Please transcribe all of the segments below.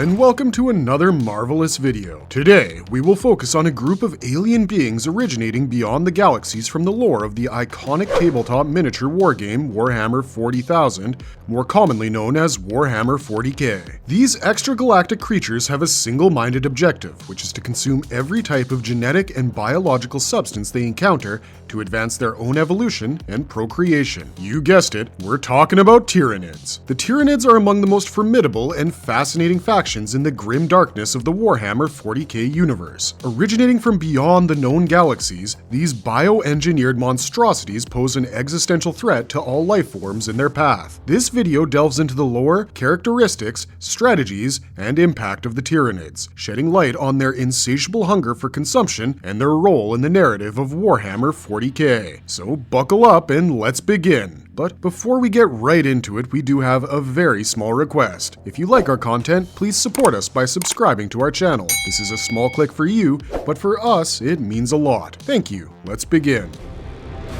and welcome to another marvelous video. Today, we will focus on a group of alien beings originating beyond the galaxies from the lore of the iconic tabletop miniature wargame Warhammer 40,000, more commonly known as Warhammer 40K. These extragalactic creatures have a single-minded objective, which is to consume every type of genetic and biological substance they encounter to advance their own evolution and procreation. You guessed it, we're talking about Tyranids. The Tyranids are among the most formidable and fascinating factions in the grim darkness of the Warhammer 40K universe. Originating from beyond the known galaxies, these bioengineered monstrosities pose an existential threat to all life forms in their path. This video delves into the lore, characteristics, strategies, and impact of the Tyranids, shedding light on their insatiable hunger for consumption and their role in the narrative of Warhammer 40K. So buckle up and let's begin. But before we get right into it, we do have a very small request. If you like our content, please support us by subscribing to our channel. This is a small click for you, but for us, it means a lot. Thank you. Let's begin.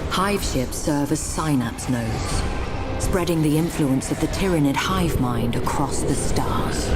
Hive ships serve as synapse nodes, spreading the influence of the Tyranid hive mind across the stars.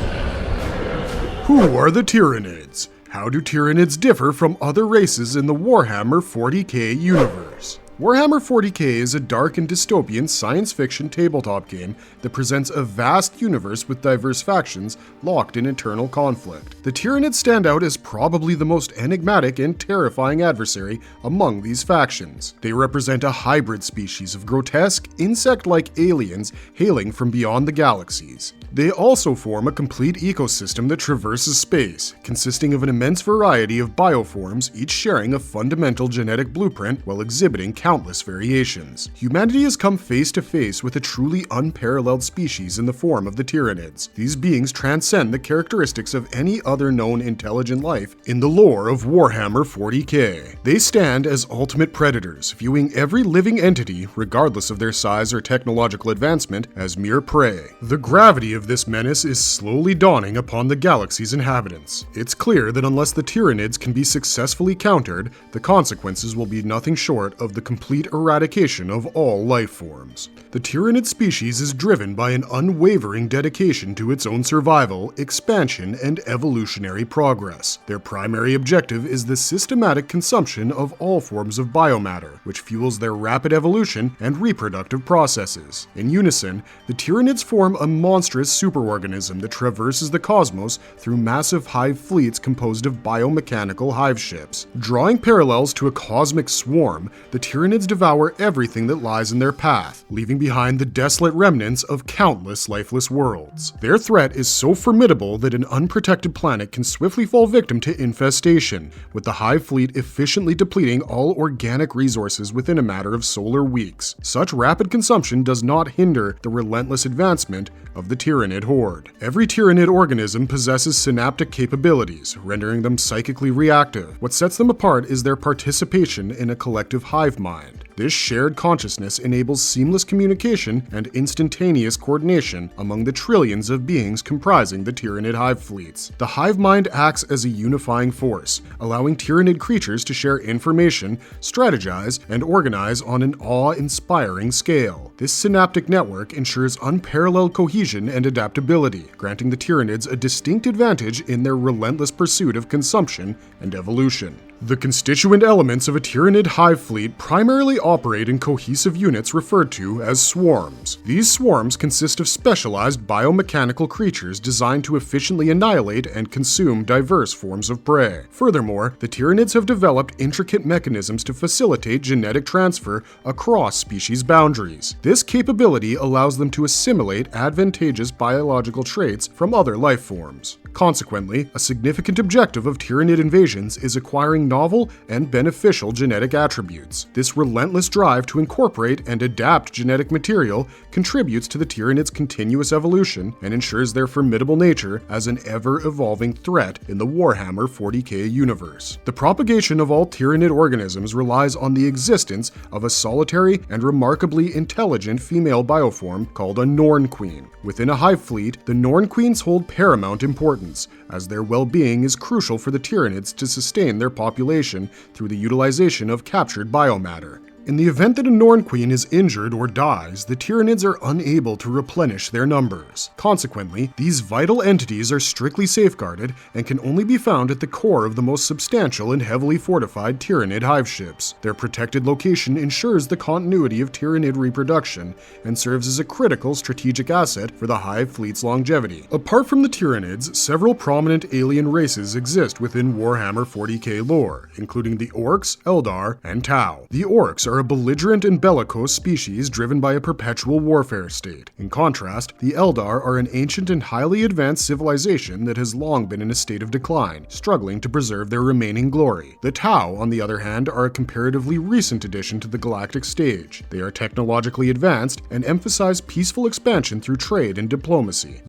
Who are the Tyranids? How do Tyranids differ from other races in the Warhammer 40K universe? Warhammer 40K is a dark and dystopian science fiction tabletop game that presents a vast universe with diverse factions locked in eternal conflict. The Tyranids stand out as probably the most enigmatic and terrifying adversary among these factions. They represent a hybrid species of grotesque, insect-like aliens hailing from beyond the galaxies. They also form a complete ecosystem that traverses space, consisting of an immense variety of bioforms, each sharing a fundamental genetic blueprint while exhibiting countless variations. Humanity has come face to face with a truly unparalleled species in the form of the Tyranids. These beings transcend the characteristics of any other known intelligent life in the lore of Warhammer 40K. They stand as ultimate predators, viewing every living entity, regardless of their size or technological advancement, as mere prey. The gravity of this menace is slowly dawning upon the galaxy's inhabitants. It's clear that unless the Tyranids can be successfully countered, the consequences will be nothing short of the complete eradication of all life forms. The Tyranid species is driven by an unwavering dedication to its own survival, expansion, and evolutionary progress. Their primary objective is the systematic consumption of all forms of biomatter, which fuels their rapid evolution and reproductive processes. In unison, the Tyranids form a monstrous superorganism that traverses the cosmos through massive hive fleets composed of biomechanical hive ships. Drawing parallels to a cosmic swarm, the Tyranids devour everything that lies in their path, leaving behind the desolate remnants of countless lifeless worlds. Their threat is so formidable that an unprotected planet can swiftly fall victim to infestation, with the hive fleet efficiently depleting all organic resources within a matter of solar weeks. Such rapid consumption does not hinder the relentless advancement of the Tyranid horde. Every Tyranid organism possesses synaptic capabilities, rendering them psychically reactive. What sets them apart is their participation in a collective hive mind. This shared consciousness enables seamless communication and instantaneous coordination among the trillions of beings comprising the Tyranid hive fleets. The hive mind acts as a unifying force, allowing Tyranid creatures to share information, strategize, and organize on an awe-inspiring scale. This synaptic network ensures unparalleled cohesion and adaptability, granting the Tyranids a distinct advantage in their relentless pursuit of consumption and evolution. The constituent elements of a Tyranid hive fleet primarily operate in cohesive units referred to as swarms. These swarms consist of specialized biomechanical creatures designed to efficiently annihilate and consume diverse forms of prey. Furthermore, the Tyranids have developed intricate mechanisms to facilitate genetic transfer across species boundaries. This capability allows them to assimilate advantageous biological traits from other life forms. Consequently, a significant objective of Tyranid invasions is acquiring novel and beneficial genetic attributes. This relentless drive to incorporate and adapt genetic material contributes to the Tyranids' continuous evolution and ensures their formidable nature as an ever-evolving threat in the Warhammer 40K universe. The propagation of all Tyranid organisms relies on the existence of a solitary and remarkably intelligent female bioform called a Norn Queen. Within a hive fleet, the Norn Queens hold paramount importance, as their well-being is crucial for the Tyranids to sustain their population through the utilization of captured biomatter. In the event that a Norn Queen is injured or dies, the Tyranids are unable to replenish their numbers. Consequently, these vital entities are strictly safeguarded and can only be found at the core of the most substantial and heavily fortified Tyranid hive ships. Their protected location ensures the continuity of Tyranid reproduction and serves as a critical strategic asset for the hive fleet's longevity. Apart from the Tyranids, several prominent alien races exist within Warhammer 40K lore, including the Orcs, Eldar, and Tau. The Orcs are a belligerent and bellicose species driven by a perpetual warfare state. In contrast, the Eldar are an ancient and highly advanced civilization that has long been in a state of decline, struggling to preserve their remaining glory. The Tau, on the other hand, are a comparatively recent addition to the galactic stage. They are technologically advanced and emphasize peaceful expansion through trade and diplomacy.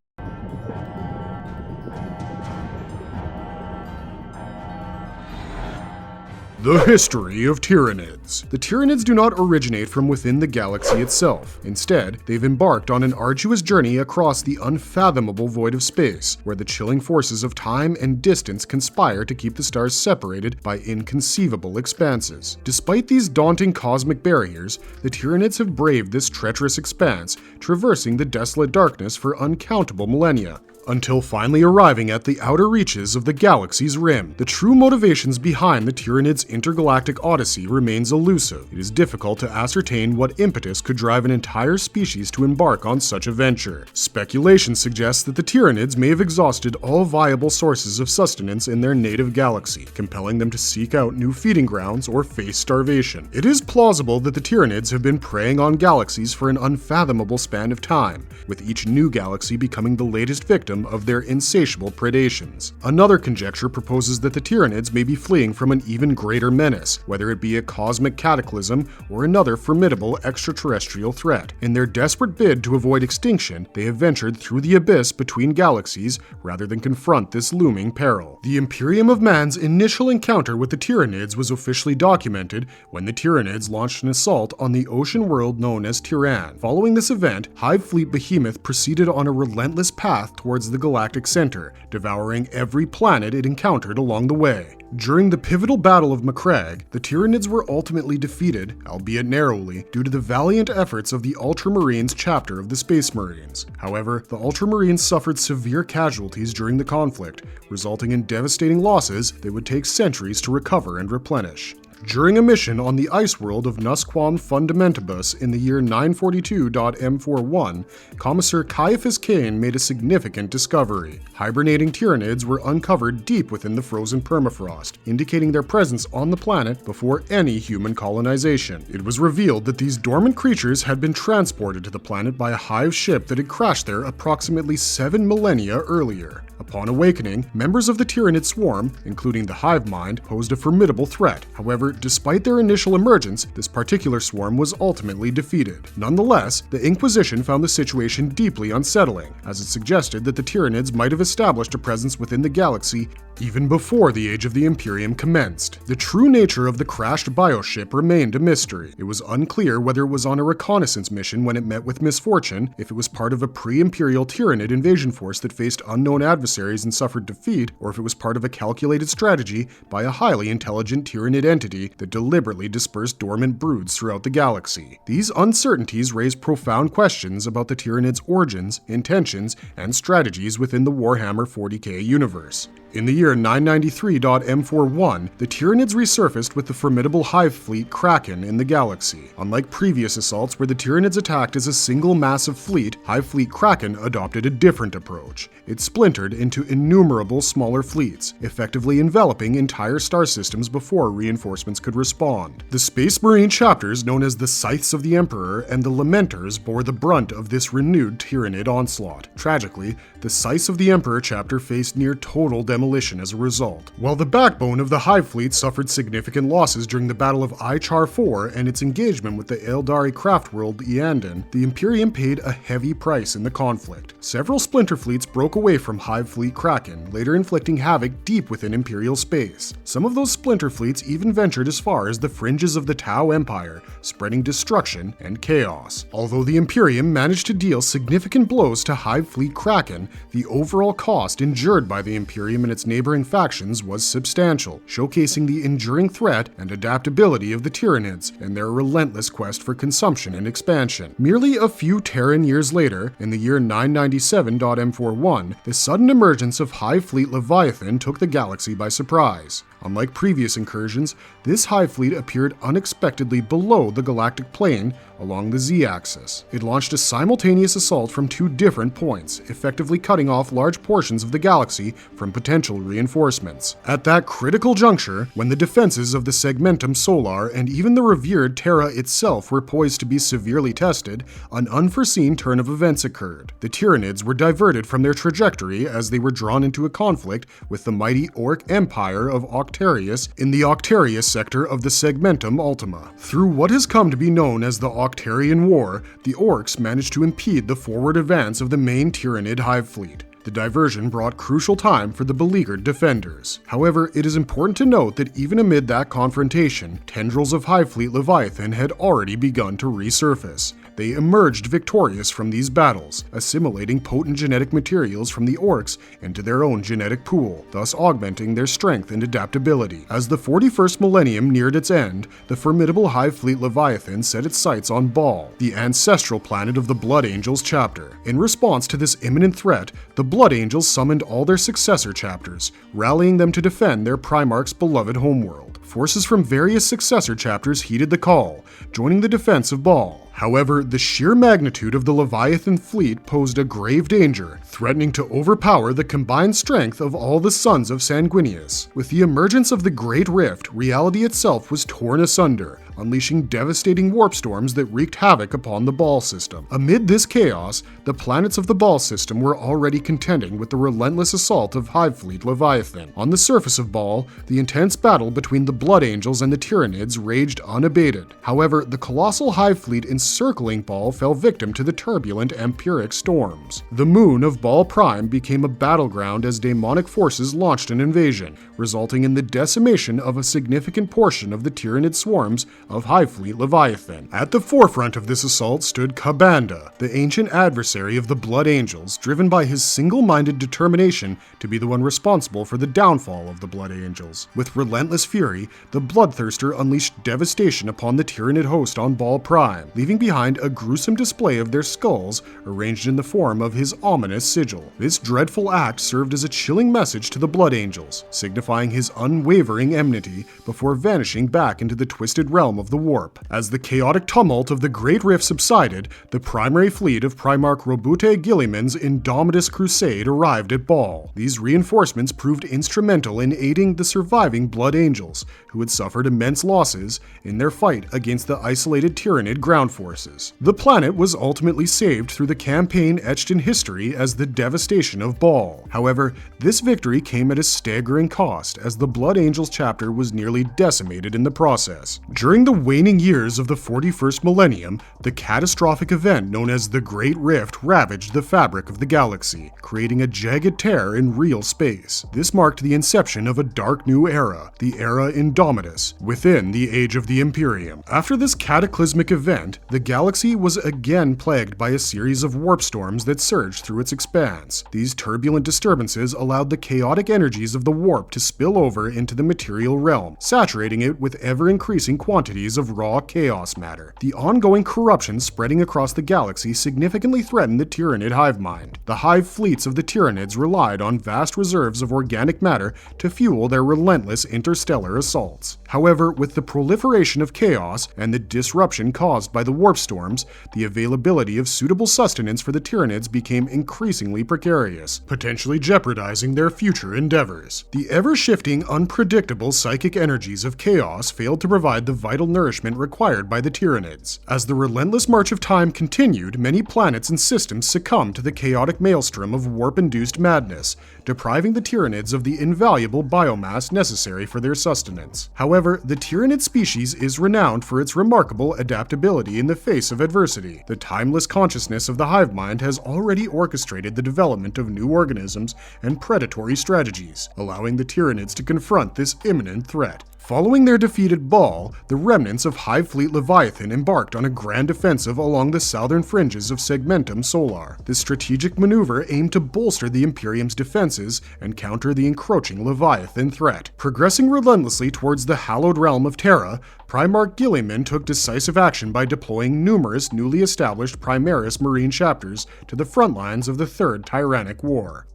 The history of Tyranids. The Tyranids do not originate from within the galaxy itself. Instead, they've embarked on an arduous journey across the unfathomable void of space, where the chilling forces of time and distance conspire to keep the stars separated by inconceivable expanses. Despite these daunting cosmic barriers, the Tyranids have braved this treacherous expanse, traversing the desolate darkness for uncountable millennia, until finally arriving at the outer reaches of the galaxy's rim. The true motivations behind the Tyranids' intergalactic odyssey remains elusive. It is difficult to ascertain what impetus could drive an entire species to embark on such a venture. Speculation suggests that the Tyranids may have exhausted all viable sources of sustenance in their native galaxy, compelling them to seek out new feeding grounds or face starvation. It is plausible that the Tyranids have been preying on galaxies for an unfathomable span of time, with each new galaxy becoming the latest victim of their insatiable predations. Another conjecture proposes that the Tyranids may be fleeing from an even greater menace, whether it be a cosmic cataclysm or another formidable extraterrestrial threat. In their desperate bid to avoid extinction, they have ventured through the abyss between galaxies rather than confront this looming peril. The Imperium of Man's initial encounter with the Tyranids was officially documented when the Tyranids launched an assault on the ocean world known as Tyran. Following this event, Hive Fleet Behemoth proceeded on a relentless path towards the galactic center, devouring every planet it encountered along the way. During the pivotal Battle of Macragge, the Tyranids were ultimately defeated, albeit narrowly, due to the valiant efforts of the Ultramarines chapter of the Space Marines. However, the Ultramarines suffered severe casualties during the conflict, resulting in devastating losses that would take centuries to recover and replenish. During a mission on the ice world of Nusquam Fundamentibus in the year 942.M41, Commissar Caiaphas Kane made a significant discovery. Hibernating Tyranids were uncovered deep within the frozen permafrost, indicating their presence on the planet before any human colonization. It was revealed that these dormant creatures had been transported to the planet by a hive ship that had crashed there approximately 7 millennia earlier. Upon awakening, members of the Tyranid swarm, including the hive mind, posed a formidable threat. However, despite their initial emergence, this particular swarm was ultimately defeated. Nonetheless, the Inquisition found the situation deeply unsettling, as it suggested that the Tyranids might have established a presence within the galaxy even before the Age of the Imperium commenced. The true nature of the crashed bioship remained a mystery. It was unclear whether it was on a reconnaissance mission when it met with misfortune, if it was part of a pre-Imperial Tyranid invasion force that faced unknown adversaries and suffered defeat, or if it was part of a calculated strategy by a highly intelligent Tyranid entity that deliberately dispersed dormant broods throughout the galaxy. These uncertainties raise profound questions about the Tyranids' origins, intentions, and strategies within the Warhammer 40K universe. In the year 993.M41, the Tyranids resurfaced with the formidable hive fleet Kraken in the galaxy. Unlike previous assaults where the Tyranids attacked as a single massive fleet, Hive Fleet Kraken adopted a different approach. It splintered into innumerable smaller fleets, effectively enveloping entire star systems before reinforcements could respond. The Space Marine chapters known as the Scythes of the Emperor and the Lamenters bore the brunt of this renewed Tyranid onslaught. Tragically, the Scythes of the Emperor chapter faced near total demolition as a result. While the backbone of the Hive Fleet suffered significant losses during the Battle of Ichar IV and its engagement with the Eldari craft world Eandon, the Imperium paid a heavy price in the conflict. Several splinter fleets broke away from Hive Fleet Kraken, later inflicting havoc deep within Imperial space. Some of those splinter fleets even ventured as far as the fringes of the Tau Empire, spreading destruction and chaos. Although the Imperium managed to deal significant blows to Hive Fleet Kraken, the overall cost endured by the Imperium and its neighboring neighboring factions was substantial, showcasing the enduring threat and adaptability of the Tyranids and their relentless quest for consumption and expansion. Merely a few Terran years later, in the year 997.M41, the sudden emergence of Hive Fleet Leviathan took the galaxy by surprise. Unlike previous incursions, this Hive Fleet appeared unexpectedly below the galactic plane along the Z-axis. It launched a simultaneous assault from two different points, effectively cutting off large portions of the galaxy from potential reinforcements. At that critical juncture, when the defenses of the Segmentum Solar and even the revered Terra itself were poised to be severely tested, an unforeseen turn of events occurred. The Tyranids were diverted from their trajectory as they were drawn into a conflict with the mighty Orc Empire of Octarius in the Octarius sector of the Segmentum Ultima. Through what has come to be known as the Octarian War, the Orcs managed to impede the forward advance of the main Tyranid hive fleet. The diversion brought crucial time for the beleaguered defenders. However, it is important to note that even amid that confrontation, tendrils of Hive Fleet Leviathan had already begun to resurface. They emerged victorious from these battles, assimilating potent genetic materials from the Orcs into their own genetic pool, thus augmenting their strength and adaptability. As the 41st millennium neared its end, the formidable Hive Fleet Leviathan set its sights on Baal, the ancestral planet of the Blood Angels chapter. In response to this imminent threat, the Blood Angels summoned all their successor chapters, rallying them to defend their Primarch's beloved homeworld. Forces from various successor chapters heeded the call, joining the defense of Baal. However, the sheer magnitude of the Leviathan fleet posed a grave danger, threatening to overpower the combined strength of all the sons of Sanguinius. With the emergence of the Great Rift, reality itself was torn asunder, unleashing devastating warp storms that wreaked havoc upon the Baal system. Amid this chaos, the planets of the Baal system were already contending with the relentless assault of Hive Fleet Leviathan. On the surface of Baal, the intense battle between the Blood Angels and the Tyranids raged unabated. However, the colossal Hive Fleet encircling Baal fell victim to the turbulent Empyric storms. The moon of Baal Prime became a battleground as demonic forces launched an invasion, resulting in the decimation of a significant portion of the Tyranid swarms of Hive Fleet Leviathan. At the forefront of this assault stood Kabanda, the ancient adversary of the Blood Angels, driven by his single-minded determination to be the one responsible for the downfall of the Blood Angels. With relentless fury, the Bloodthirster unleashed devastation upon the Tyranid host on Baal Prime, leaving behind a gruesome display of their skulls arranged in the form of his ominous sigil. This dreadful act served as a chilling message to the Blood Angels, signifying his unwavering enmity before vanishing back into the twisted realm of the warp. As the chaotic tumult of the Great Rift subsided, the primary fleet of Primarch Robute Gilliman's Indomitus Crusade arrived at Baal. These reinforcements proved instrumental in aiding the surviving Blood Angels, who had suffered immense losses in their fight against the isolated Tyranid ground forces. The planet was ultimately saved through the campaign etched in history as the devastation of Baal. However, this victory came at a staggering cost, as the Blood Angels chapter was nearly decimated in the process. During the waning years of the 41st millennium, the catastrophic event known as the Great Rift ravaged the fabric of the galaxy, creating a jagged tear in real space. This marked the inception of a dark new era, the Era Indomitus, within the Age of the Imperium. After this cataclysmic event, the galaxy was again plagued by a series of warp storms that surged through its expanse. These turbulent disturbances allowed the chaotic energies of the warp to spill over into the material realm, saturating it with ever-increasing quantities of raw chaos matter. The ongoing corruption spreading across the galaxy significantly threatened the Tyranid hive mind. The hive fleets of the Tyranids relied on vast reserves of organic matter to fuel their relentless interstellar assaults. However, with the proliferation of chaos and the disruption caused by the warp storms, the availability of suitable sustenance for the Tyranids became increasingly precarious, potentially jeopardizing their future endeavors. The ever-shifting, unpredictable psychic energies of chaos failed to provide the vital nourishment required by the Tyranids. As the relentless march of time continued, many planets and systems succumbed to the chaotic maelstrom of warp-induced madness, depriving the Tyranids of the invaluable biomass necessary for their sustenance. However, the Tyranid species is renowned for its remarkable adaptability in the face of adversity. The timeless consciousness of the hive mind has already orchestrated the development of new organisms and predatory strategies, allowing the Tyranids to confront this imminent threat. Following their defeat at Baal, the remnants of Hive Fleet Leviathan embarked on a grand offensive along the southern fringes of Segmentum Solar. This strategic maneuver aimed to bolster the Imperium's defenses and counter the encroaching Leviathan threat. Progressing relentlessly towards the hallowed realm of Terra, Primarch Gilliman took decisive action by deploying numerous newly established Primaris Marine chapters to the front lines of the Third Tyrannic War.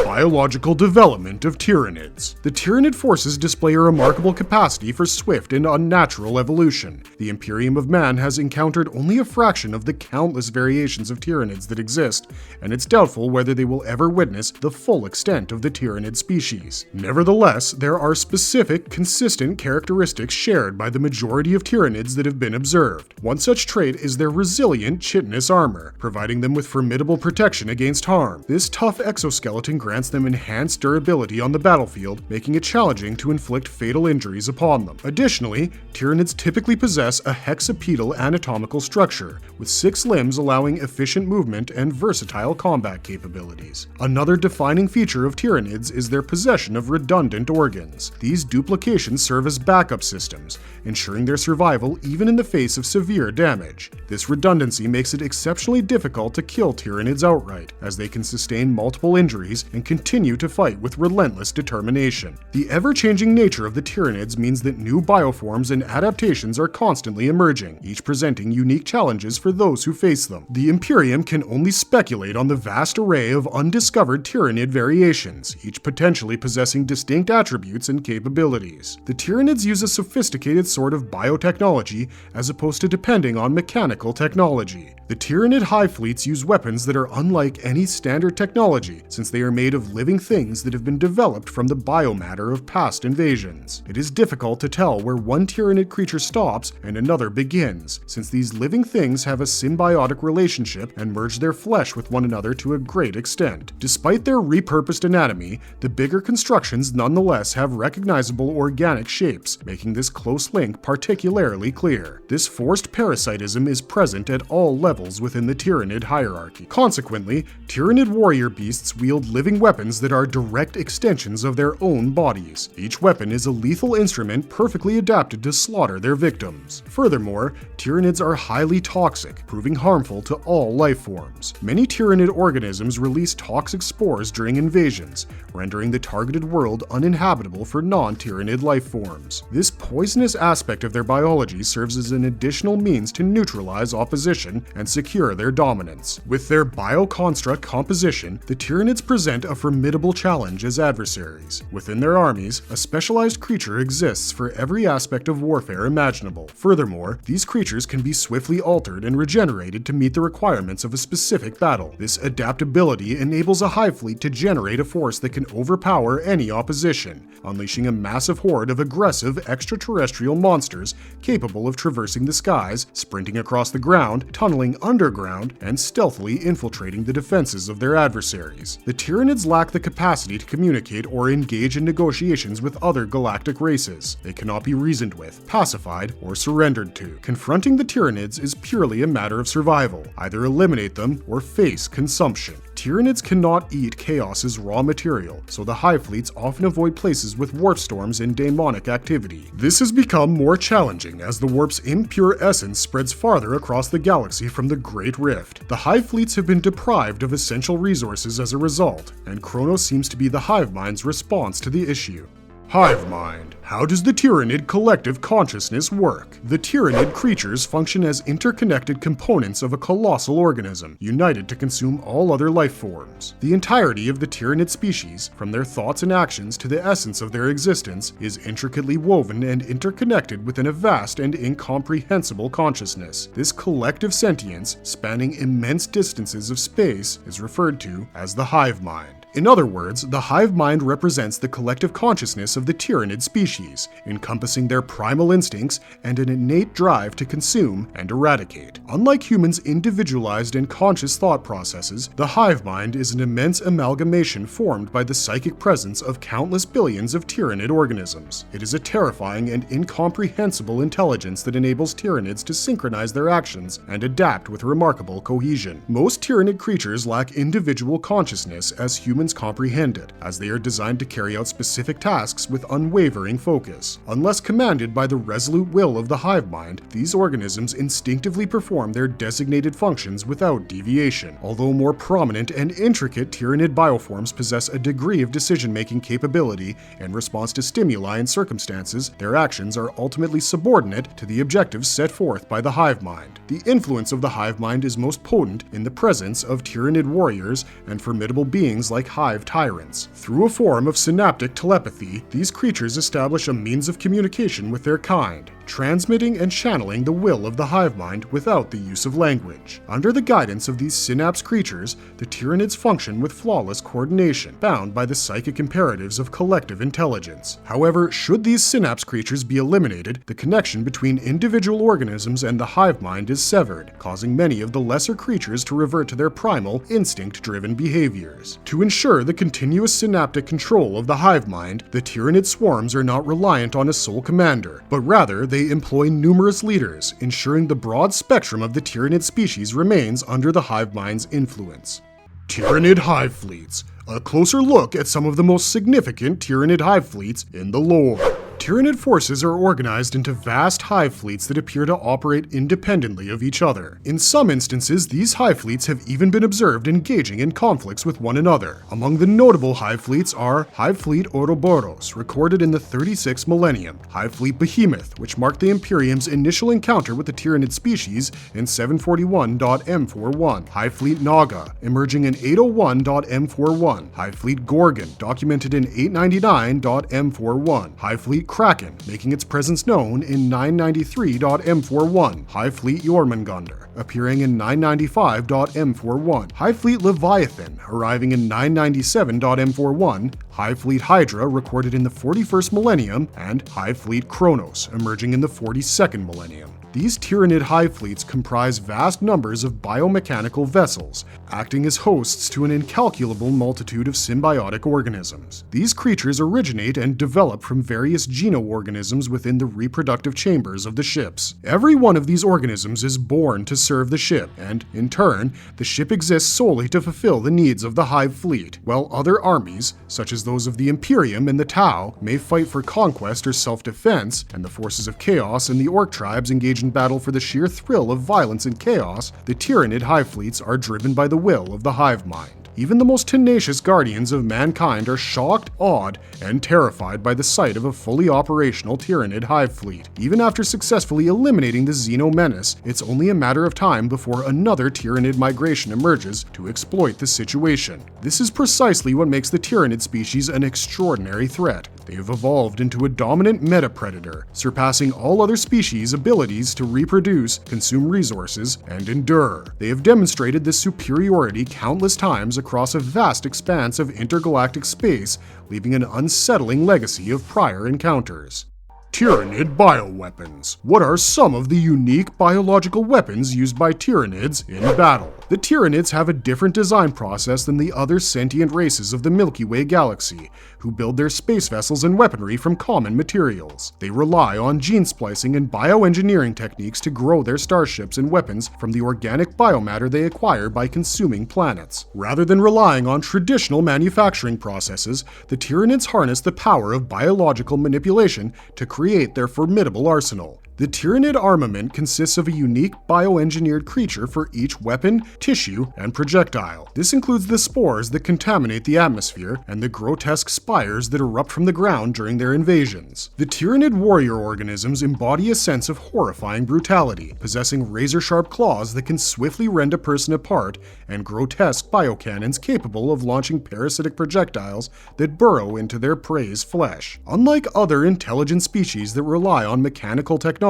Biological development of Tyranids. The Tyranid forces display a remarkable capacity for swift and unnatural evolution. The Imperium of Man has encountered only a fraction of the countless variations of Tyranids that exist, and it's doubtful whether they will ever witness the full extent of the Tyranid species. Nevertheless, there are specific, consistent characteristics shared by the majority of Tyranids that have been observed. One such trait is their resilient chitinous armor, providing them with formidable protection against harm. This tough exoskeleton grants them enhanced durability on the battlefield, making it challenging to inflict fatal injuries upon them. Additionally, Tyranids typically possess a hexapedal anatomical structure, with 6 limbs allowing efficient movement and versatile combat capabilities. Another defining feature of Tyranids is their possession of redundant organs. These duplications serve as backup systems, ensuring their survival even in the face of severe damage. This redundancy makes it exceptionally difficult to kill Tyranids outright, as they can sustain multiple injuries and continue to fight with relentless determination. The ever-changing nature of the Tyranids means that new bioforms and adaptations are constantly emerging, each presenting unique challenges for those who face them. The Imperium can only speculate on the vast array of undiscovered Tyranid variations, each potentially possessing distinct attributes and capabilities. The Tyranids use a sophisticated sort of biotechnology as opposed to depending on mechanical technology. The Tyranid hive fleets use weapons that are unlike any standard technology, since they are made of living things that have been developed from the biomatter of past invasions. It is difficult to tell where one Tyranid creature stops and another begins, since these living things have a symbiotic relationship and merge their flesh with one another to a great extent. Despite their repurposed anatomy, the bigger constructions nonetheless have recognizable organic shapes, making this close link particularly clear. This forced parasitism is present at all levels within the Tyranid hierarchy. Consequently, Tyranid warrior beasts wield living weapons that are direct extensions of their own bodies. Each weapon is a lethal instrument perfectly adapted to slaughter their victims. Furthermore, Tyranids are highly toxic, proving harmful to all life forms. Many Tyranid organisms release toxic spores during invasions, rendering the targeted world uninhabitable for non-Tyranid life forms. This poisonous aspect of their biology serves as an additional means to neutralize opposition and secure their dominance. With their bioconstruct composition, the Tyranids present a formidable challenge as adversaries. Within their armies, a specialized creature exists for every aspect of warfare imaginable. Furthermore, these creatures can be swiftly altered and regenerated to meet the requirements of a specific battle. This adaptability enables a hive fleet to generate a force that can overpower any opposition, unleashing a massive horde of aggressive extraterrestrial monsters capable of traversing the skies, sprinting across the ground, tunneling underground, and stealthily infiltrating the defenses of their adversaries. The Tyranids lack the capacity to communicate or engage in negotiations with other galactic races. They cannot be reasoned with, pacified, or surrendered to. Confronting the Tyranids is purely a matter of survival. Either eliminate them or face consumption. Tyranids cannot eat Chaos's raw material, so the hive fleets often avoid places with warp storms and daemonic activity. This has become more challenging as the warp's impure essence spreads farther across the galaxy from the Great Rift. The hive fleets have been deprived of essential resources as a result, and Kronos seems to be the hive mind's response to the issue. Hive mind. How does the Tyranid collective consciousness work? The Tyranid creatures function as interconnected components of a colossal organism, united to consume all other life forms. The entirety of the Tyranid species, from their thoughts and actions to the essence of their existence, is intricately woven and interconnected within a vast and incomprehensible consciousness. This collective sentience, spanning immense distances of space, is referred to as the hive mind. In other words, the hive mind represents the collective consciousness of the Tyranid species, encompassing their primal instincts and an innate drive to consume and eradicate. Unlike humans' individualized and conscious thought processes, the hive mind is an immense amalgamation formed by the psychic presence of countless billions of Tyranid organisms. It is a terrifying and incomprehensible intelligence that enables Tyranids to synchronize their actions and adapt with remarkable cohesion. Most Tyranid creatures lack individual consciousness as humans humans comprehend it, as they are designed to carry out specific tasks with unwavering focus. Unless commanded by the resolute will of the hive mind, these organisms instinctively perform their designated functions without deviation. Although more prominent and intricate Tyranid bioforms possess a degree of decision-making capability in response to stimuli and circumstances, their actions are ultimately subordinate to the objectives set forth by the hive mind. The influence of the hive mind is most potent in the presence of Tyranid warriors and formidable beings like hive tyrants. Through a form of synaptic telepathy, these creatures establish a means of communication with their kind, transmitting and channeling the will of the hive mind without the use of language. Under the guidance of these synapse creatures, the Tyranids function with flawless coordination, bound by the psychic imperatives of collective intelligence. However, should these synapse creatures be eliminated, the connection between individual organisms and the hive mind is severed, causing many of the lesser creatures to revert to their primal, instinct-driven behaviors. To ensure the continuous synaptic control of the hive mind, the Tyranid swarms are not reliant on a sole commander, but rather they employ numerous leaders, ensuring the broad spectrum of the Tyranid species remains under the hive mind's influence. Tyranid hive fleets. A closer look at some of the most significant Tyranid hive fleets in the lore. Tyranid forces are organized into vast hive fleets that appear to operate independently of each other. In some instances, these hive fleets have even been observed engaging in conflicts with one another. Among the notable hive fleets are Hive Fleet Ouroboros, recorded in the 36th millennium, Hive Fleet Behemoth, which marked the Imperium's initial encounter with the Tyranid species in 741.M41, Hive Fleet Naga, emerging in 801.M41, Hive Fleet Gorgon, documented in 899.M41, Hive Fleet Kraken, making its presence known in 993.M41, Hive Fleet Jormungandr, appearing in 995.M41, Hive Fleet Leviathan, arriving in 997.M41, Hive Fleet Hydra, recorded in the 41st millennium, and Hive Fleet Kronos, emerging in the 42nd millennium. These Tyranid hive fleets comprise vast numbers of biomechanical vessels, acting as hosts to an incalculable multitude of symbiotic organisms. These creatures originate and develop from various genoorganisms within the reproductive chambers of the ships. Every one of these organisms is born to serve the ship, and, in turn, the ship exists solely to fulfill the needs of the hive fleet, while other armies, such as those of the Imperium and the Tau, may fight for conquest or self-defense, and the forces of chaos and the Orc tribes engage in battle for the sheer thrill of violence and chaos. The Tyranid hive fleets are driven by the will of the hive mind. Even the most tenacious guardians of mankind are shocked, awed, and terrified by the sight of a fully operational Tyranid hive fleet. Even after successfully eliminating the Xeno menace, it's only a matter of time before another Tyranid migration emerges to exploit the situation. This is precisely what makes the Tyranid species an extraordinary threat. They have evolved into a dominant meta-predator, surpassing all other species' abilities to reproduce, consume resources, and endure. They have demonstrated this superiority countless times across a vast expanse of intergalactic space, leaving an unsettling legacy of prior encounters. Tyranid bioweapons. What are some of the unique biological weapons used by Tyranids in battle? The Tyranids have a different design process than the other sentient races of the Milky Way galaxy, who build their space vessels and weaponry from common materials. They rely on gene splicing and bioengineering techniques to grow their starships and weapons from the organic biomatter they acquire by consuming planets. Rather than relying on traditional manufacturing processes, the Tyranids harness the power of biological manipulation to create their formidable arsenal. The Tyranid armament consists of a unique bioengineered creature for each weapon, tissue, and projectile. This includes the spores that contaminate the atmosphere and the grotesque spires that erupt from the ground during their invasions. The Tyranid warrior organisms embody a sense of horrifying brutality, possessing razor-sharp claws that can swiftly rend a person apart and grotesque biocannons capable of launching parasitic projectiles that burrow into their prey's flesh. Unlike other intelligent species that rely on mechanical technology,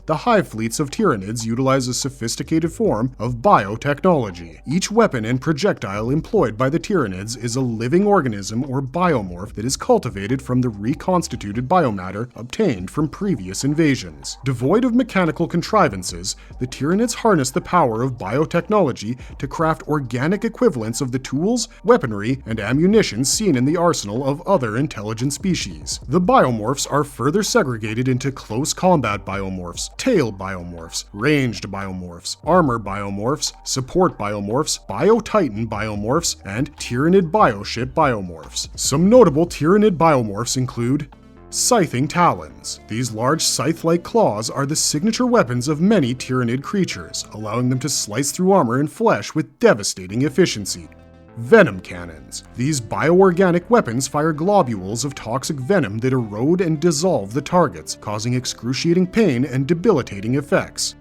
the hive fleets of Tyranids utilize a sophisticated form of biotechnology. Each weapon and projectile employed by the Tyranids is a living organism or biomorph that is cultivated from the reconstituted biomatter obtained from previous invasions. Devoid of mechanical contrivances, the Tyranids harness the power of biotechnology to craft organic equivalents of the tools, weaponry, and ammunition seen in the arsenal of other intelligent species. The biomorphs are further segregated into close combat combat biomorphs, tail biomorphs, ranged biomorphs, armor biomorphs, support biomorphs, bio-titan biomorphs, and Tyranid bioship biomorphs. Some notable Tyranid biomorphs include scything talons. These large scythe-like claws are the signature weapons of many Tyranid creatures, allowing them to slice through armor and flesh with devastating efficiency. Venom cannons. These bioorganic weapons fire globules of toxic venom that erode and dissolve the targets, causing excruciating pain and debilitating effects.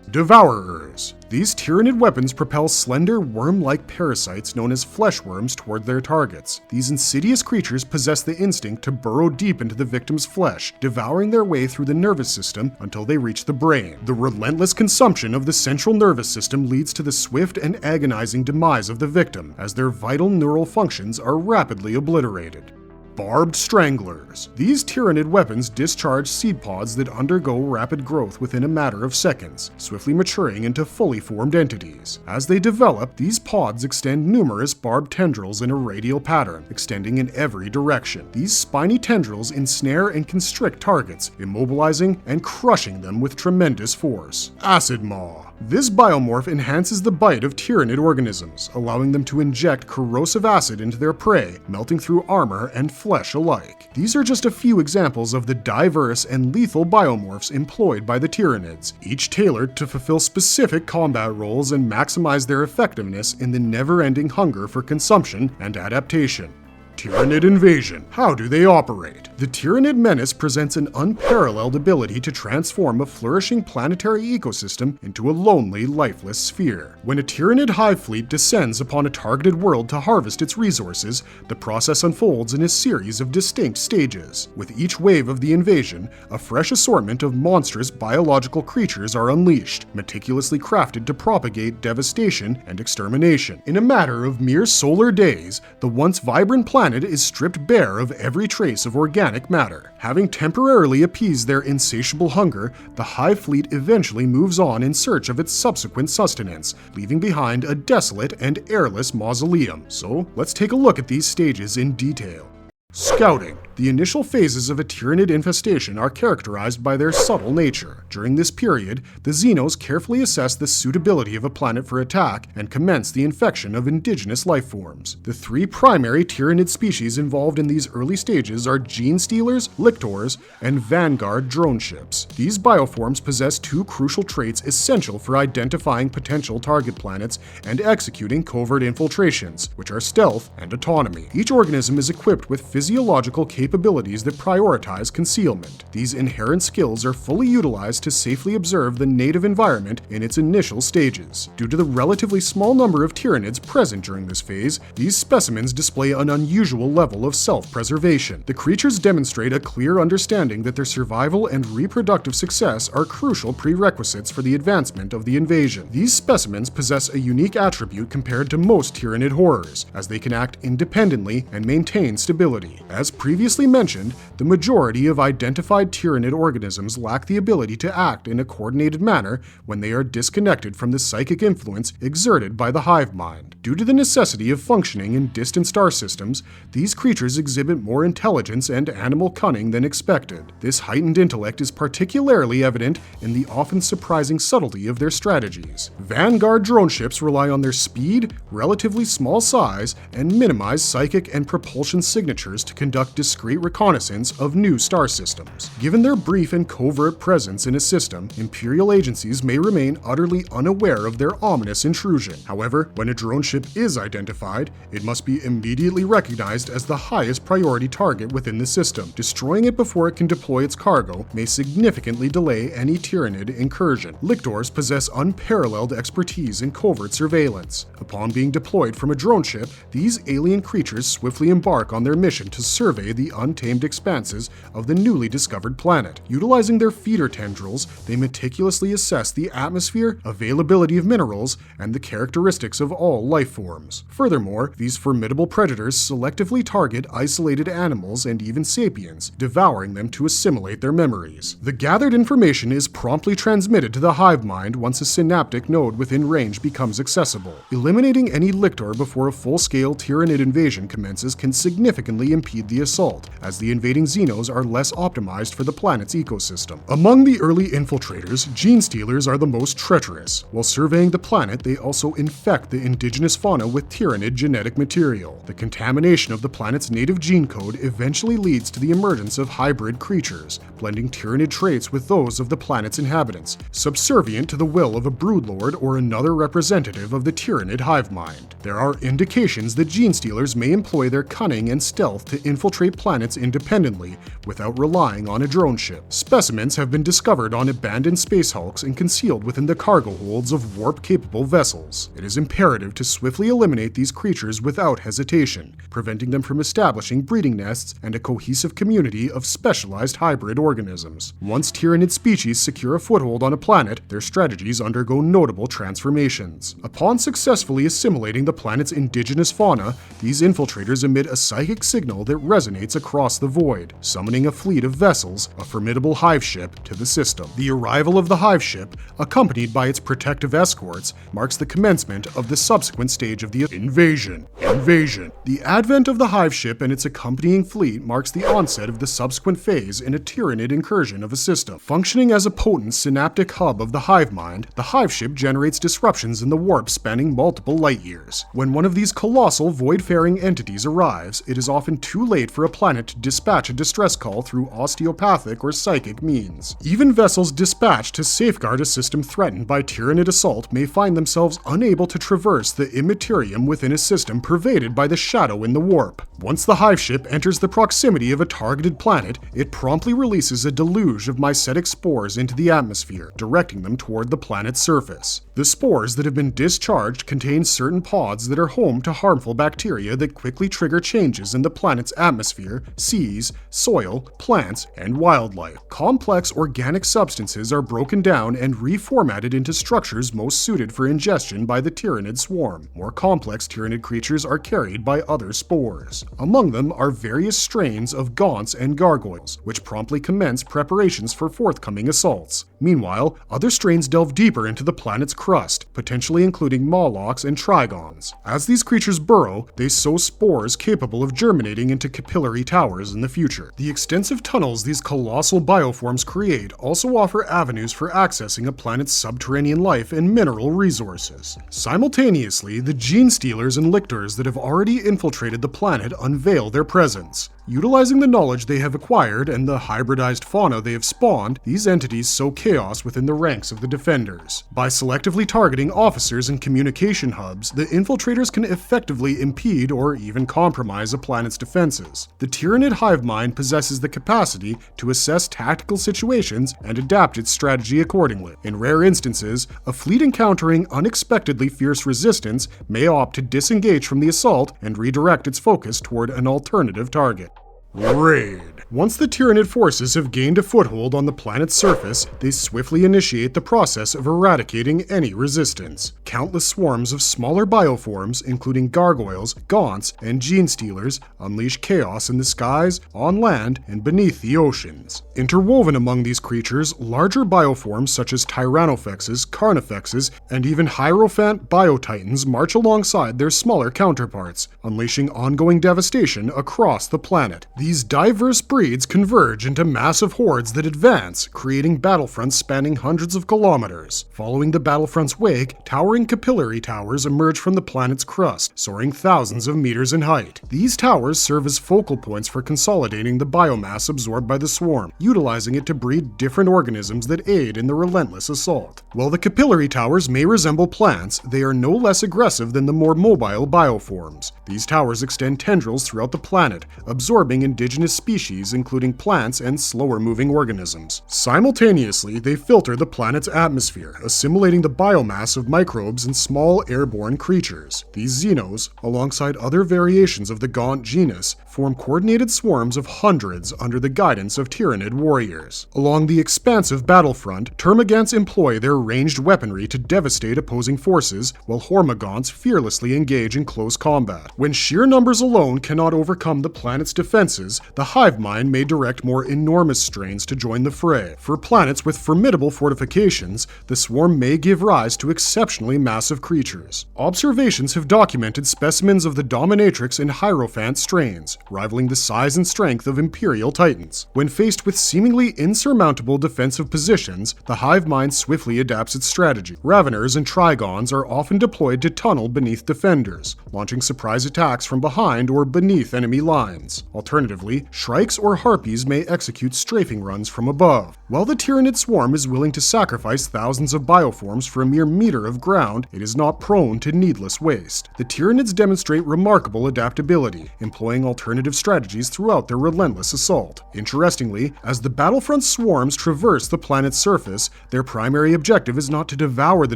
Devourers. These Tyranid weapons propel slender, worm-like parasites known as fleshworms toward their targets. These insidious creatures possess the instinct to burrow deep into the victim's flesh, devouring their way through the nervous system until they reach the brain. The relentless consumption of the central nervous system leads to the swift and agonizing demise of the victim, as their vital neural functions are rapidly obliterated. Barbed stranglers. These Tyranid weapons discharge seed pods that undergo rapid growth within a matter of seconds, swiftly maturing into fully formed entities. As they develop, these pods extend numerous barbed tendrils in a radial pattern, extending in every direction. These spiny tendrils ensnare and constrict targets, immobilizing and crushing them with tremendous force. Acid Maw. This biomorph enhances the bite of Tyranid organisms, allowing them to inject corrosive acid into their prey, melting through armor and flesh alike. These are just a few examples of the diverse and lethal biomorphs employed by the Tyranids, each tailored to fulfill specific combat roles and maximize their effectiveness in the never-ending hunger for consumption and adaptation. Tyranid invasion. How do they operate? The Tyranid menace presents an unparalleled ability to transform a flourishing planetary ecosystem into a lonely, lifeless sphere. When a Tyranid hive fleet descends upon a targeted world to harvest its resources, the process unfolds in a series of distinct stages. With each wave of the invasion, a fresh assortment of monstrous biological creatures are unleashed, meticulously crafted to propagate devastation and extermination. In a matter of mere solar days, the once vibrant planet is stripped bare of every trace of organic matter. Having temporarily appeased their insatiable hunger, the hive fleet eventually moves on in search of its subsequent sustenance, leaving behind a desolate and airless mausoleum. So let's take a look at these stages in detail. Scouting. The initial phases of a Tyranid infestation are characterized by their subtle nature. During this period, the Xenos carefully assess the suitability of a planet for attack and commence the infection of indigenous life forms. The three primary Tyranid species involved in these early stages are gene stealers, lictors, and vanguard drone ships. These bioforms possess two crucial traits essential for identifying potential target planets and executing covert infiltrations, which are stealth and autonomy. Each organism is equipped with physiological capabilities that prioritize concealment. These inherent skills are fully utilized to safely observe the native environment in its initial stages. Due to the relatively small number of Tyranids present during this phase, these specimens display an unusual level of self-preservation. The creatures demonstrate a clear understanding that their survival and reproductive success are crucial prerequisites for the advancement of the invasion. These specimens possess a unique attribute compared to most Tyranid horrors, as they can act independently and maintain stability. As previously mentioned, the majority of identified Tyranid organisms lack the ability to act in a coordinated manner when they are disconnected from the psychic influence exerted by the hive mind. Due to the necessity of functioning in distant star systems, these creatures exhibit more intelligence and animal cunning than expected. This heightened intellect is particularly evident in the often surprising subtlety of their strategies. Vanguard drone ships rely on their speed, relatively small size, and minimized psychic and propulsion signatures to conduct discrete reconnaissance of new star systems. Given their brief and covert presence in a system, Imperial agencies may remain utterly unaware of their ominous intrusion. However, when a drone ship is identified, it must be immediately recognized as the highest priority target within the system. Destroying it before it can deploy its cargo may significantly delay any Tyranid incursion. Lictors possess unparalleled expertise in covert surveillance. Upon being deployed from a drone ship, these alien creatures swiftly embark on their mission to survey the untamed expanses of the newly discovered planet. Utilizing their feeder tendrils, they meticulously assess the atmosphere, availability of minerals, and the characteristics of all life forms. Furthermore, these formidable predators selectively target isolated animals and even sapiens, devouring them to assimilate their memories. The gathered information is promptly transmitted to the hive mind once a synaptic node within range becomes accessible. Eliminating any lictor before a full-scale Tyranid invasion commences can significantly impede the assault, assault, as the invading Xenos are less optimized for the planet's ecosystem. Among the early infiltrators, gene stealers are the most treacherous. While surveying the planet, they also infect the indigenous fauna with Tyranid genetic material. The contamination of the planet's native gene code eventually leads to the emergence of hybrid creatures, blending Tyranid traits with those of the planet's inhabitants, subservient to the will of a broodlord or another representative of the Tyranid hive mind. There are indications that gene stealers may employ their cunning and stealth to infiltrate planets independently without relying on a drone ship. Specimens have been discovered on abandoned space hulks and concealed within the cargo holds of warp-capable vessels. It is imperative to swiftly eliminate these creatures without hesitation, preventing them from establishing breeding nests and a cohesive community of specialized hybrid organisms. Once Tyranid species secure a foothold on a planet, their strategies undergo notable transformations. Upon successfully assimilating the planet's indigenous fauna, these infiltrators emit a psychic signal that resonates across the void, summoning a fleet of vessels, a formidable hive ship, to the system. The arrival of the hive ship, accompanied by its protective escorts, marks the commencement of the subsequent stage of the invasion. The advent of the hive ship and its accompanying fleet marks the onset of the subsequent phase in a Tyranid incursion of a system. Functioning as a potent synaptic hub of the hive mind, the hive ship generates disruptions in the warp spanning multiple light years. When one of these colossal void-faring entities arrives, it is often too late for a planet to dispatch a distress call through osteopathic or psychic means. Even vessels dispatched to safeguard a system threatened by Tyranid assault may find themselves unable to traverse the immaterium within a system pervaded by the shadow in the warp. Once the hive ship enters the proximity of a targeted planet, it promptly releases a deluge of mycetic spores into the atmosphere, directing them toward the planet's surface. The spores that have been discharged contain certain pods that are home to harmful bacteria that quickly trigger changes in the planet's atmosphere, seas, soil, plants, and wildlife. Complex organic substances are broken down and reformatted into structures most suited for ingestion by the Tyranid swarm. More complex Tyranid creatures are carried by other spores. Among them are various strains of gaunts and gargoyles, which promptly commence preparations for forthcoming assaults. Meanwhile, other strains delve deeper into the planet's crust, potentially including Molochs and Trigons. As these creatures burrow, they sow spores capable of germinating into capillary towers in the future. The extensive tunnels these colossal bioforms create also offer avenues for accessing a planet's subterranean life and mineral resources. Simultaneously, the gene stealers and lictors that have already infiltrated the planet unveil their presence. Utilizing the knowledge they have acquired and the hybridized fauna they have spawned, these entities sow chaos within the ranks of the defenders. By selectively targeting officers and communication hubs, the infiltrators can effectively impede or even compromise a planet's defenses. The Tyranid hive mind possesses the capacity to assess tactical situations and adapt its strategy accordingly. In rare instances, a fleet encountering unexpectedly fierce resistance may opt to disengage from the assault and redirect its focus toward an alternative target. Raid. Once the Tyranid forces have gained a foothold on the planet's surface, they swiftly initiate the process of eradicating any resistance. Countless swarms of smaller bioforms, including gargoyles, gaunts, and gene stealers, unleash chaos in the skies, on land, and beneath the oceans. Interwoven among these creatures, larger bioforms such as Tyrannofexes, Carnifexes, and even Hierophant biotitans march alongside their smaller counterparts, unleashing ongoing devastation across the planet. These diverse breeds converge into massive hordes that advance, creating battlefronts spanning hundreds of kilometers. Following the battlefront's wake, towering capillary towers emerge from the planet's crust, soaring thousands of meters in height. These towers serve as focal points for consolidating the biomass absorbed by the swarm, utilizing it to breed different organisms that aid in the relentless assault. While the capillary towers may resemble plants, they are no less aggressive than the more mobile bioforms. These towers extend tendrils throughout the planet, absorbing indigenous species including plants and slower-moving organisms. Simultaneously, they filter the planet's atmosphere, assimilating the biomass of microbes and small airborne creatures. These Xenos, alongside other variations of the Gaunt genus, form coordinated swarms of hundreds under the guidance of Tyranid warriors. Along the expansive battlefront, Termagants employ their ranged weaponry to devastate opposing forces, while Hormagaunts fearlessly engage in close combat. When sheer numbers alone cannot overcome the planet's defenses, cases, the hive mind may direct more enormous strains to join the fray. For planets with formidable fortifications, the swarm may give rise to exceptionally massive creatures. Observations have documented specimens of the dominatrix and hierophant strains, rivaling the size and strength of imperial titans. When faced with seemingly insurmountable defensive positions, the hive mind swiftly adapts its strategy. Raveners and Trigons are often deployed to tunnel beneath defenders, launching surprise attacks from behind or beneath enemy lines. Alternatively, Shrikes or Harpies may execute strafing runs from above. While the Tyranid swarm is willing to sacrifice thousands of bioforms for a mere meter of ground, it is not prone to needless waste. The Tyranids demonstrate remarkable adaptability, employing alternative strategies throughout their relentless assault. Interestingly, as the battlefront swarms traverse the planet's surface, their primary objective is not to devour the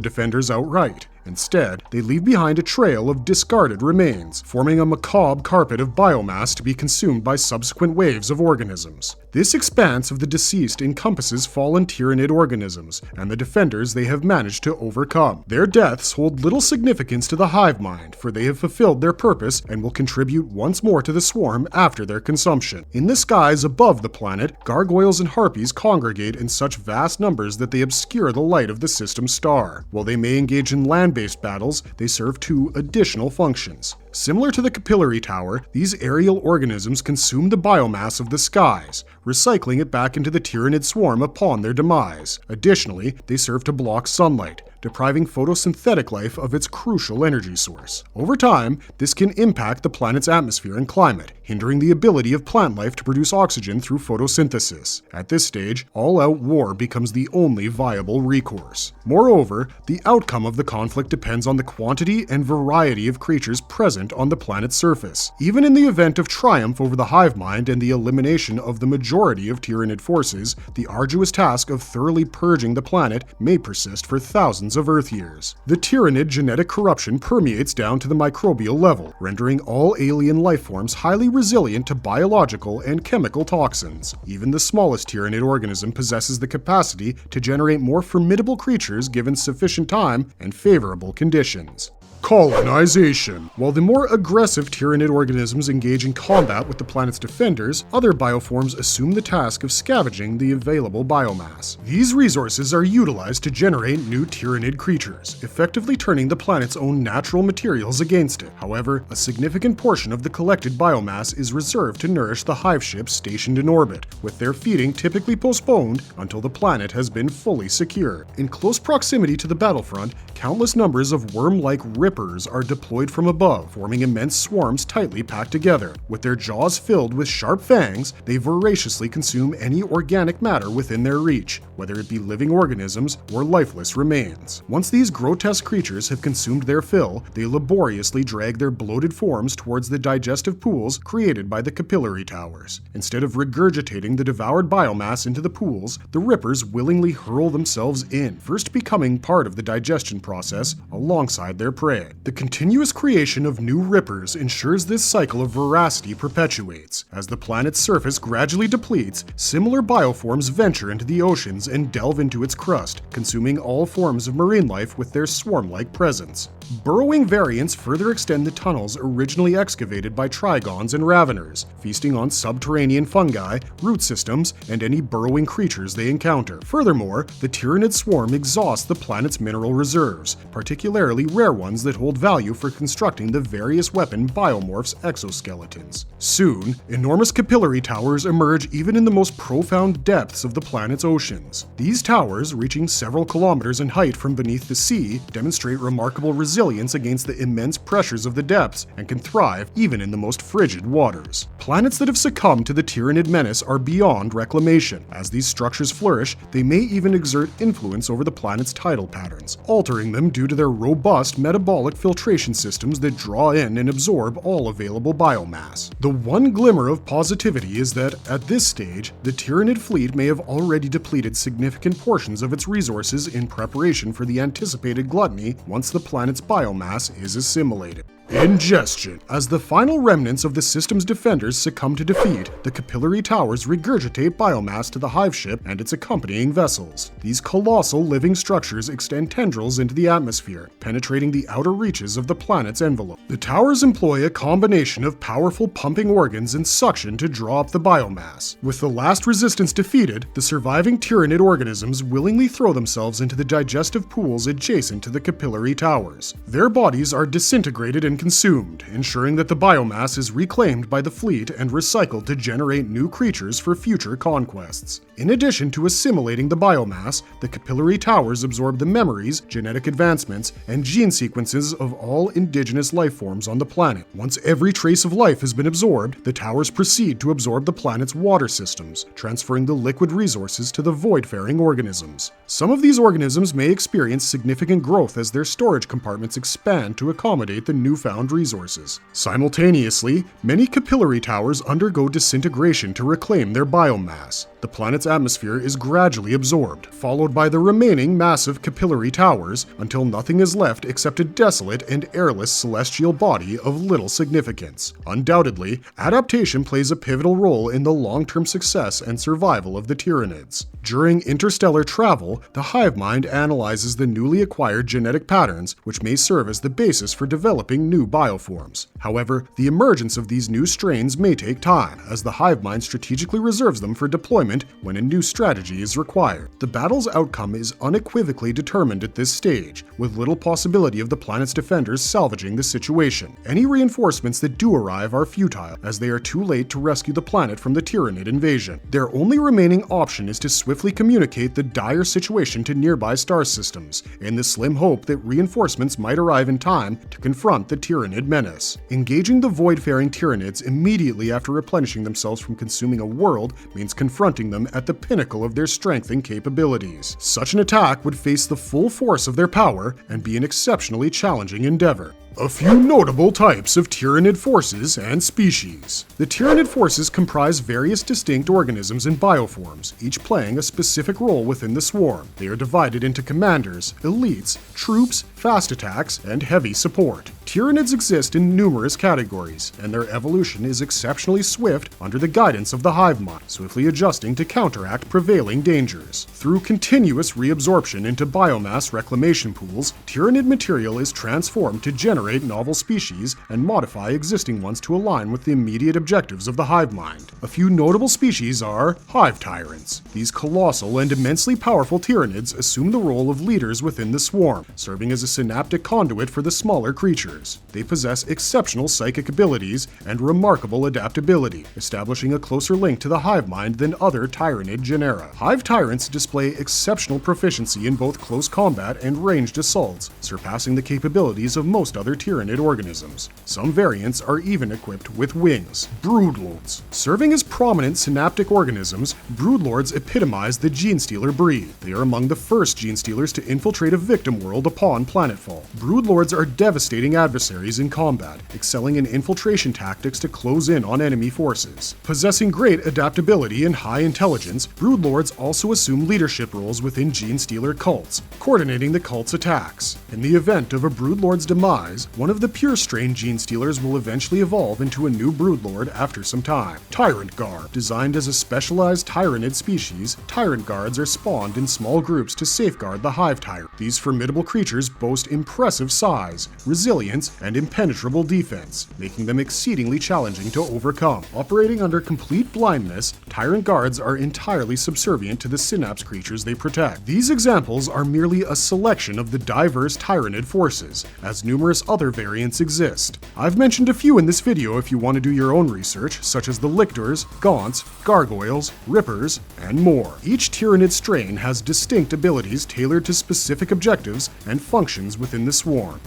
defenders outright. Instead, they leave behind a trail of discarded remains, forming a macabre carpet of biomass to be consumed by subsequent waves of organisms. This expanse of the deceased encompasses fallen Tyranid organisms and the defenders they have managed to overcome. Their deaths hold little significance to the hive mind, for they have fulfilled their purpose and will contribute once more to the swarm after their consumption. In the skies above the planet, gargoyles and harpies congregate in such vast numbers that they obscure the light of the system star. While they may engage in land-based battles, they serve two additional functions. Similar to the capillary tower, these aerial organisms consume the biomass of the skies, recycling it back into the Tyranid swarm upon their demise. Additionally, they serve to block sunlight, depriving photosynthetic life of its crucial energy source. Over time, this can impact the planet's atmosphere and climate, hindering the ability of plant life to produce oxygen through photosynthesis. At this stage, all-out war becomes the only viable recourse. Moreover, the outcome of the conflict depends on the quantity and variety of creatures present on the planet's surface. Even in the event of triumph over the hive mind and the elimination of the majority of Tyranid forces, the arduous task of thoroughly purging the planet may persist for thousands of Earth years. The Tyranid genetic corruption permeates down to the microbial level, rendering all alien life forms highly resilient to biological and chemical toxins. Even the smallest Tyranid organism possesses the capacity to generate more formidable creatures given sufficient time and favorable conditions. Colonization. While the more aggressive Tyranid organisms engage in combat with the planet's defenders, other bioforms assume the task of scavenging the available biomass. These resources are utilized to generate new Tyranid creatures, effectively turning the planet's own natural materials against it. However, a significant portion of the collected biomass is reserved to nourish the hive ships stationed in orbit, with their feeding typically postponed until the planet has been fully secured. In close proximity to the battlefront, countless numbers of worm-like rippers are deployed from above, forming immense swarms tightly packed together. With their jaws filled with sharp fangs, they voraciously consume any organic matter within their reach, whether it be living organisms or lifeless remains. Once these grotesque creatures have consumed their fill, they laboriously drag their bloated forms towards the digestive pools created by the capillary towers. Instead of regurgitating the devoured biomass into the pools, the rippers willingly hurl themselves in, first becoming part of the digestion process alongside their prey. The continuous creation of new rippers ensures this cycle of voracity perpetuates. As the planet's surface gradually depletes, similar bioforms venture into the oceans and delve into its crust, consuming all forms of marine life with their swarm-like presence. Burrowing variants further extend the tunnels originally excavated by Trigons and Raveners, feasting on subterranean fungi, root systems, and any burrowing creatures they encounter. Furthermore, the Tyranid swarm exhausts the planet's mineral reserves, particularly rare ones that hold value for constructing the various weapon biomorphs' exoskeletons. Soon, enormous capillary towers emerge even in the most profound depths of the planet's oceans. These towers, reaching several kilometers in height from beneath the sea, demonstrate remarkable resilience against the immense pressures of the depths and can thrive even in the most frigid waters. Planets that have succumbed to the Tyranid menace are beyond reclamation. As these structures flourish, they may even exert influence over the planet's tidal patterns, altering them due to their robust metabolic filtration systems that draw in and absorb all available biomass. The one glimmer of positivity is that, at this stage, the Tyranid fleet may have already depleted significant portions of its resources in preparation for the anticipated gluttony once the planet's biomass is assimilated. Ingestion. As the final remnants of the system's defenders succumb to defeat, the capillary towers regurgitate biomass to the hive ship and its accompanying vessels. These colossal living structures extend tendrils into the atmosphere, penetrating the outer reaches of the planet's envelope. The towers employ a combination of powerful pumping organs and suction to draw up the biomass. With the last resistance defeated, the surviving Tyranid organisms willingly throw themselves into the digestive pools adjacent to the capillary towers. Their bodies are disintegrated and consumed, ensuring that the biomass is reclaimed by the fleet and recycled to generate new creatures for future conquests. In addition to assimilating the biomass, the capillary towers absorb the memories, genetic advancements, and gene sequences of all indigenous life forms on the planet. Once every trace of life has been absorbed, the towers proceed to absorb the planet's water systems, transferring the liquid resources to the void-faring organisms. Some of these organisms may experience significant growth as their storage compartments expand to accommodate the newfound resources. Simultaneously, many capillary towers undergo disintegration to reclaim their biomass. The planet's atmosphere is gradually absorbed, followed by the remaining massive capillary towers, until nothing is left except a desolate and airless celestial body of little significance. Undoubtedly, adaptation plays a pivotal role in the long-term success and survival of the Tyranids. During interstellar travel, the hive mind analyzes the newly acquired genetic patterns, which may serve as the basis for developing new bioforms. However, the emergence of these new strains may take time, as the hive mind strategically reserves them for deployment when a new strategy is required. The battle's outcome is unequivocally determined at this stage, with little possibility of the planet's defenders salvaging the situation. Any reinforcements that do arrive are futile, as they are too late to rescue the planet from the Tyranid invasion. Their only remaining option is to swiftly communicate the dire situation to nearby star systems, in the slim hope that reinforcements might arrive in time to confront the Tyranid menace. Engaging the void-faring Tyranids immediately after replenishing themselves from consuming a world means confronting them at the pinnacle of their strength and capabilities. Such an attack would face the full force of their power and be an exceptionally challenging endeavor. A few notable types of Tyranid forces and species. The Tyranid forces comprise various distinct organisms and bioforms, each playing a specific role within the swarm. They are divided into commanders, elites, troops, fast attacks, and heavy support. Tyranids exist in numerous categories, and their evolution is exceptionally swift under the guidance of the hive mind, swiftly adjusting to counteract prevailing dangers. Through continuous reabsorption into biomass reclamation pools, Tyranid material is transformed to generate novel species and modify existing ones to align with the immediate objectives of the hive mind. A few notable species are hive tyrants. These colossal and immensely powerful Tyranids assume the role of leaders within the swarm, serving as a synaptic conduit for the smaller creatures. They possess exceptional psychic abilities and remarkable adaptability, establishing a closer link to the hive mind than other Tyranid genera. Hive tyrants display exceptional proficiency in both close combat and ranged assaults, surpassing the capabilities of most other Tyranid organisms. Some variants are even equipped with wings. Broodlords. Serving as prominent synaptic organisms, broodlords epitomize the genestealer breed. They are among the first genestealers to infiltrate a victim world upon planetfall. Broodlords are devastating adversaries in combat, excelling in infiltration tactics to close in on enemy forces. Possessing great adaptability and high intelligence, broodlords also assume leadership roles within genestealer cults, coordinating the cult's attacks. In the event of a broodlord's demise, one of the pure strain genestealers will eventually evolve into a new broodlord after some time. Tyrant Guard. Designed as a specialized Tyranid species, Tyrant Guards are spawned in small groups to safeguard the hive tyrant. These formidable creatures boast impressive size, resilience, and impenetrable defense, making them exceedingly challenging to overcome. Operating under complete blindness, Tyrant Guards are entirely subservient to the synapse creatures they protect. These examples are merely a selection of the diverse Tyranid forces, as numerous other variants exist. I've mentioned a few in this video if you want to do your own research, such as the Lictors, Gaunts, Gargoyles, Rippers, and more. Each Tyranid strain has distinct abilities tailored to specific objectives and functions within the swarm.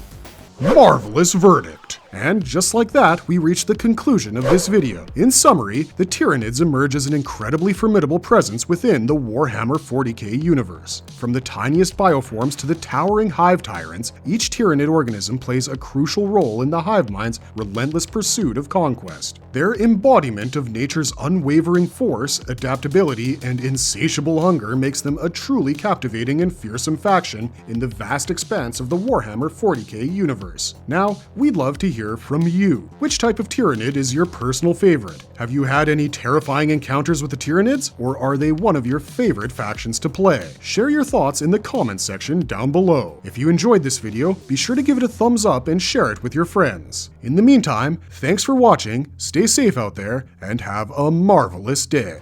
Marvelous verdict! And just like that, we reach the conclusion of this video. In summary, the Tyranids emerge as an incredibly formidable presence within the Warhammer 40K universe. From the tiniest bioforms to the towering hive tyrants, each Tyranid organism plays a crucial role in the hive mind's relentless pursuit of conquest. Their embodiment of nature's unwavering force, adaptability, and insatiable hunger makes them a truly captivating and fearsome faction in the vast expanse of the Warhammer 40K universe. universe. Now, we'd love to hear from you. Which type of Tyranid is your personal favorite? Have you had any terrifying encounters with the Tyranids, or are they one of your favorite factions to play? Share your thoughts in the comments section down below. If you enjoyed this video, be sure to give it a thumbs up and share it with your friends. In the meantime, thanks for watching, stay safe out there, and have a marvelous day.